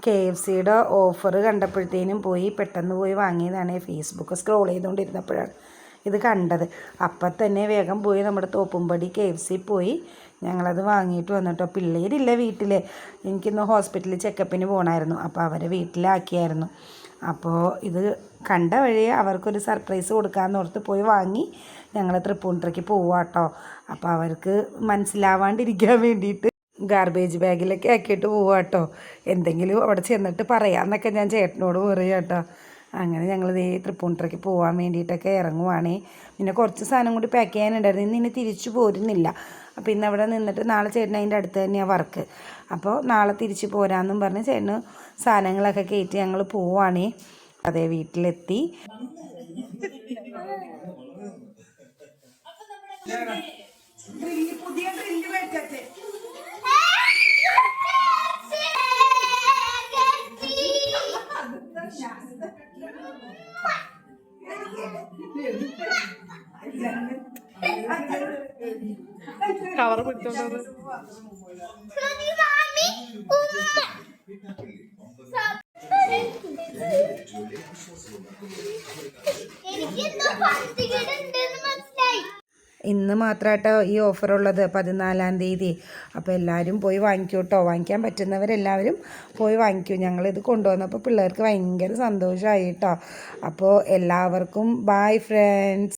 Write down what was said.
KFCയുടെ offer കണ്ടപ്പോഴത്തേനും പോയി പെട്ടെന്ന് പോയി വാങ്ങിയതാണ്. ഫേസ്ബുക്ക് സ്ക്രോൾ ചെയ്തുകൊണ്ടിരുന്നപ്പോഴാണ് ഇത് കണ്ടത്. അപ്പം തന്നെ വേഗം പോയി നമ്മുടെ തോപ്പുംപടി KFC പോയി ഞങ്ങളത് വാങ്ങിയിട്ട് വന്നിട്ടോ. പിള്ളേരില്ല വീട്ടിൽ, എനിക്കിന്ന് ഹോസ്പിറ്റലിൽ ചെക്കപ്പിന് പോകണമായിരുന്നു. അപ്പോൾ അവരെ വീട്ടിലാക്കിയായിരുന്നു. അപ്പോൾ ഇത് കണ്ട വഴി അവർക്കൊരു സർപ്രൈസ് കൊടുക്കാമെന്ന് ഓർത്ത് പോയി വാങ്ങി ഞങ്ങൾ തൃപ്പൂണിത്തുറയ്ക്ക് പോവാട്ടോ. അപ്പോൾ അവർക്ക് മനസ്സിലാവാണ്ടിരിക്കാൻ വേണ്ടിയിട്ട് ഗാർബേജ് ബാഗിലൊക്കെ ആക്കിയിട്ട് പോവാട്ടോ. എന്തെങ്കിലും അവിടെ ചെന്നിട്ട് പറയാമെന്നൊക്കെ ഞാൻ ചേട്ടനോട് പറയാം കേട്ടോ. അങ്ങനെ ഞങ്ങൾ ദേ തൃപ്പൂണിത്തുറയ്ക്ക് പോകാൻ വേണ്ടിയിട്ടൊക്കെ ഇറങ്ങുവാണേ. പിന്നെ കുറച്ച് സാധനം കൂടി പാക്ക് ചെയ്യാനുണ്ടായിരുന്നു. ഇന്ന് തിരിച്ചു പോരുന്നില്ല. അപ്പോൾ ഇന്ന് അവിടെ നിന്നിട്ട് നാളെ ചേട്ടൻ അതിൻ്റെ അടുത്ത് തന്നെയാണ് വർക്ക്. അപ്പോൾ നാളെ തിരിച്ച് പോരാമെന്നും പറഞ്ഞ് ചേട്ടന് സാധനങ്ങളൊക്കെ കയറ്റി ഞങ്ങൾ പോവാണേ. അതേ വീട്ടിലെത്തി. പുതിയ ഡ്രിങ്ക് മേടിച്ചേ കവർ പിടിച്ചോണ്ടത് ഇന്ന് മാത്രമായിട്ടോ ഈ ഓഫറുള്ളത്, 14-ാം തീയതി. അപ്പോൾ എല്ലാവരും പോയി വാങ്ങിക്കൂ കേട്ടോ. വാങ്ങിക്കാൻ പറ്റുന്നവരെല്ലാവരും പോയി വാങ്ങിക്കൂ. ഞങ്ങളിത് കൊണ്ടുവന്നപ്പോൾ പിള്ളേർക്ക് ഭയങ്കര സന്തോഷമായി കേട്ടോ. അപ്പോൾ എല്ലാവർക്കും ബൈ ഫ്രണ്ട്സ്.